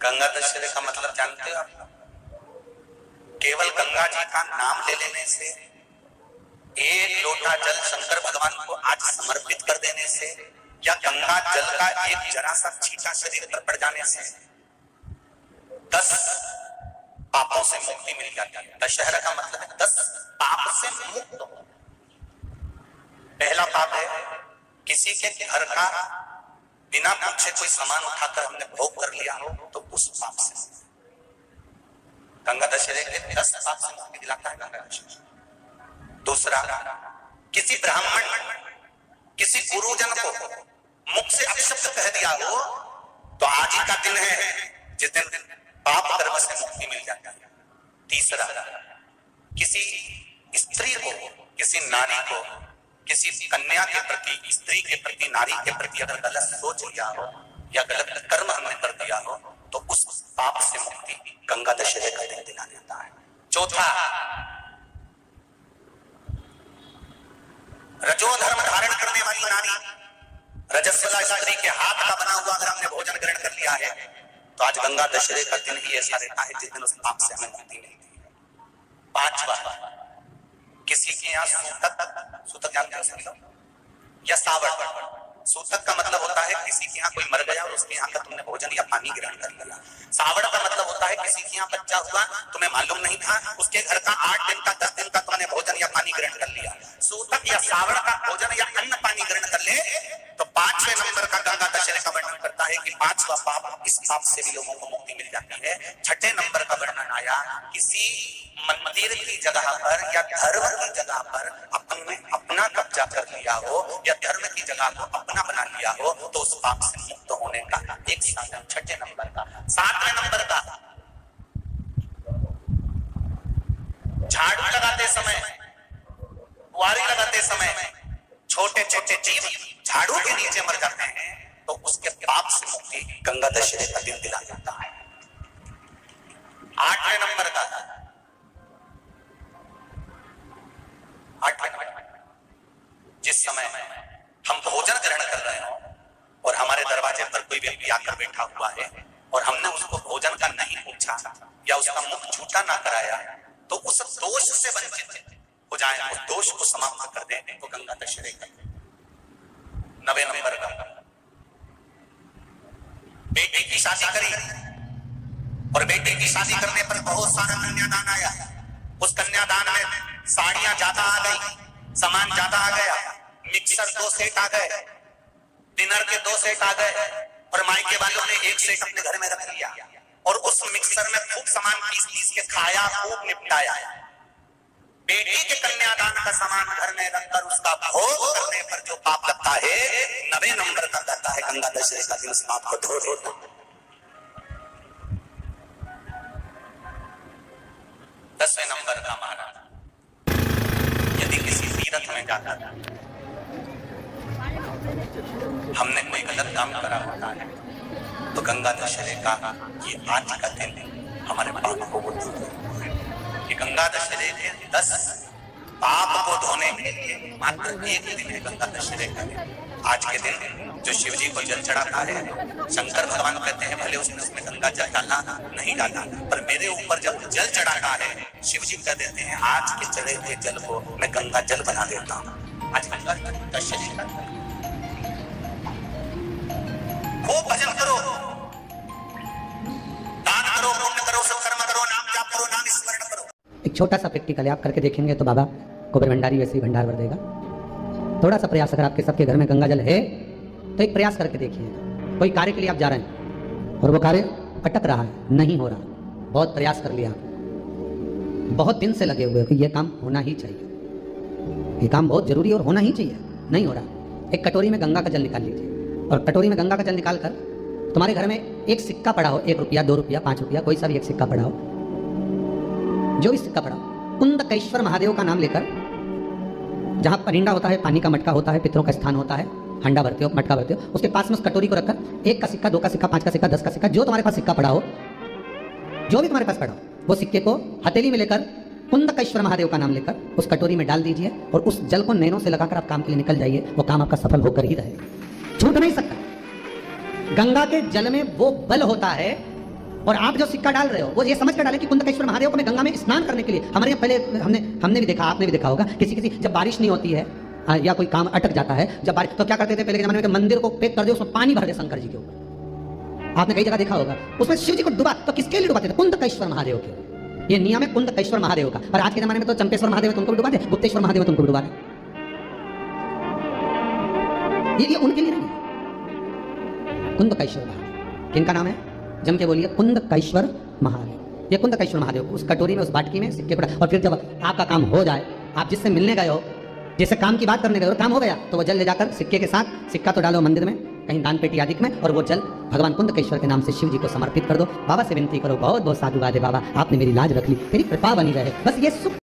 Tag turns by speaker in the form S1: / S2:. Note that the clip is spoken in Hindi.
S1: गंगा दशहरे का मतलब जानते हो आप? केवल गंगा जी का नाम ले लेने से, एक लोटा जल शंकर भगवान को आज समर्पित कर देने से, या गंगा जल का एक जरा सा छींटा शरीर पर पड़ जाने से 10 पापों से मुक्ति मिल जाती है। दशहरा का मतलब है 10 पाप से मुक्त हो। पहला पाप है किसी के घर का बिना पूछे कोई सामान उठाकर हमने भोग कर लिया हो, तो उस पाप से गंगा दशहरे के 10 पाप से मुक्ति दिलाता है गंगा दशहरा। दूसरा, किसी ब्राह्मण किसी गुरुजन को मुख से अपशब्द कह दिया हो, तो आज ही का दिन है जिस दिन पाप कर्म से मुक्ति मिल जाती है। तीसरा, किसी स्त्री को, किसी नारी को, किसी कन्या के प्रति, स्त्री के प्रति, नारी के प्रति अगर गलत सोच लिया हो या गलत कर्म हमने कर दिया हो, तो उस पाप से मुक्ति गंगा दशहरे का दिन दिला देता है। चौथा, रजो धर्म धारण करने वाली नारी, रजस्वला स्त्री के हाथ का बना हुआ अगर हमने भोजन ग्रहण कर लिया है, तो आज गंगा दशहरे का दिन ही ऐसा रहता है जिस दिन उस पाप से हमें मुक्ति मिलती है। पांचवा, किसी के यहाँ सूतक जानते हो या सावड़। सूतक का मतलब होता है किसी के यहाँ कोई मर गया और उसके यहाँ का तुमने भोजन या पानी ग्रहण कर लिया। सावड़ का मतलब होता है किसी के यहाँ बच्चा हुआ, तुम्हें मालूम नहीं था, उसके घर का 8 दिन का 10 दिन का तुमने भोजन या पानी ग्रहण कर लिया। सूतक या सावड़ का भोजन या अन्न पानी ग्रहण कर ले, तो 5वें नंबर का गंगा दशहरे का वर्णन करता है कि 5वां पाप, इस पाप से भी लोगों को मुक्ति मिल जाती है। 6ठे नंबर का वर्णन आया, किसी मंदिर की जगह पर या धर्म की जगह पर अपना कब्जा कर लिया हो या धर्म की जगह को अपना बना लिया हो, तो उस पाप से मुक्त होने का एक साधन 6ठे नंबर का। 7वें नंबर का, झाड़ू लगाते समय, बुआरी लगाते समय छोटे छोटे जीव झाड़ू के नीचे मर जाते हैं, तो उसके पाप से मुक्ति गंगा दशहरे का दिन दिला जाता है। 8वें नंबर का, 8वें नंबर, जिस समय हम भोजन ग्रहण कर रहे हो और हमारे दरवाजे पर कोई व्यक्ति आकर बैठा हुआ है और हमने उसको भोजन का नहीं पूछा या उसका मुख छूटा ना कराया, तो उस दोष से वंचित हो जाए, उस दोष को समाप्त कर देने को गंगा दशहरे का। 9वें नंबर का, बेटी की शादी करी और बेटी की शादी करने पर बहुत सारा कन्यादान आया। उस कन्यादान में साड़ियां ज्यादा आ गई, सामान ज्यादा आ गया, मिक्सर 2 सेट आ गए, डिनर के 2 सेट आ गए, और मायके वालों ने 1 सेट अपने घर में रख लिया और उस मिक्सर में खूब सामान पीस के खाया, खूब निपटाया। बेटी के कन्यादान का सामान घर में रखकर उसका भोग करने पर जो पाप लगता है, 9वें नंबर का लगता है गंगा दशहरे का दिन उस पाप को धो देता। 10वें नंबर का महाराज, यदि किसी तीर्थ में जाता था, हमने कोई गलत काम करा होता है, तो गंगा दशहरे का ये आज का दिन हमारे पाप को धो देता है। कि गंगा दशहरे के 10 पाप को धोने के लिए मात्र एक दिन है गंगा दशहरे का दिन। आज के दिन जो शिव जी को जल चढ़ाता है, शंकर भगवान कहते हैं भले उसने उसमें गंगा जल डाला नहीं डाला, पर मेरे ऊपर जब जल चढ़ाता है, शिव जी कह देते हैं आज के चढ़े हुए जल को मैं गंगा जल बना देता हूँ। आज गंगा दशहरे का खूब भजन करो, दान करो, पुण्य करो, सत्कर्म करो, नाम जाप करो, नाम स्मरण करो।
S2: एक छोटा सा प्रैक्टिकल है, आप करके देखेंगे तो बाबा कुबेर भंडारी वैसे ही भंडार भर देगा। थोड़ा सा प्रयास, अगर आपके सबके घर में गंगा जल है तो एक प्रयास करके देखिए। कोई कार्य के लिए आप जा रहे हैं और वो कार्य अटक रहा है, नहीं हो रहा, बहुत प्रयास कर लिया, बहुत दिन से लगे हुए कि ये काम होना ही चाहिए, ये काम बहुत जरूरी और होना ही चाहिए, नहीं हो रहा। एक कटोरी में गंगा का जल निकाल लीजिए और कटोरी में गंगा का जल निकाल कर तुम्हारे घर में एक सिक्का पड़ा हो, 1 रुपया, 2 रुपया, 5 रुपया, कोई सा भी एक सिक्का पड़ा हो, जो भी सिक्का पड़ा, कुंदकेश्वर महादेव का नाम लेकर, जहां परिंडा होता है, पानी का मटका होता है, पितरों का स्थान होता है, हंडा भरते हो, मटका भरते हो, उसके पास में उस कटोरी को रखकर 1 का सिक्का, 2 का सिक्का, 5 का सिक्का, 10 का सिक्का, जो तुम्हारे पास सिक्का पड़ा हो, जो भी तुम्हारे पास पड़ा हो, वो सिक्के को हथेली में लेकर कुंदकेश्वर महादेव का नाम लेकर उस कटोरी में डाल दीजिए और उस जल को नैनों से लगाकर आप काम के लिए निकल जाइए। वो काम आपका सफल होकर ही रहेगा, छूट नहीं सकता। गंगा के जल में वो बल होता है और आप जो सिक्का डाल रहे हो वो ये समझ कर डाले कि कुंदकेश्वर महादेव को मैं गंगा में स्नान करने के लिए, हमारे यहाँ पहले हमने भी देखा, आपने भी देखा होगा, किसी जब बारिश नहीं होती है या कोई काम अटक जाता है जब बारिश, तो क्या करते थे पहले के जमाने में, मंदिर को पैक कर दे, उसमें पानी भर दे शंकर जी के ऊपर। आपने कई जगह देखा होगा, उसमें शिव जी को डुबा, तो किसके लिए डुबाते थे? कुंदकेश्वर महादेव के। ये नियम है कुंदकेश्वर महादेव का। और आज के जमाने में तो चंपेश्वर महादेव है, तुमको भी डुबा दे, गुप्तेश्वर महादेव है, तुमको भी डुबा दे। ये उनके लिए नहीं है। कुंदकेश्वर महादेव किनका नाम है? जम के बोलिए, कुंदकेश्वर महादेव। ये कुंदकेश्वर महादेव उस कटोरी में, उस बाटकी में सिक्के पड़ा, और फिर जब आपका काम हो जाए, आप जिससे मिलने गए हो, जिससे काम की बात करने गए हो, काम हो गया, तो वो जल ले जाकर सिक्के के साथ, सिक्का तो डालो मंदिर में कहीं दान पेटी आदि में, और वो जल भगवान कुंदकेश्वर के नाम से शिव जी को समर्पित कर दो। बाबा से विनती करो, बहुत बहुत साधुवाद है बाबा, आपने मेरी लाज रख ली, मेरी कृपा बनी रहे, बस ये सुख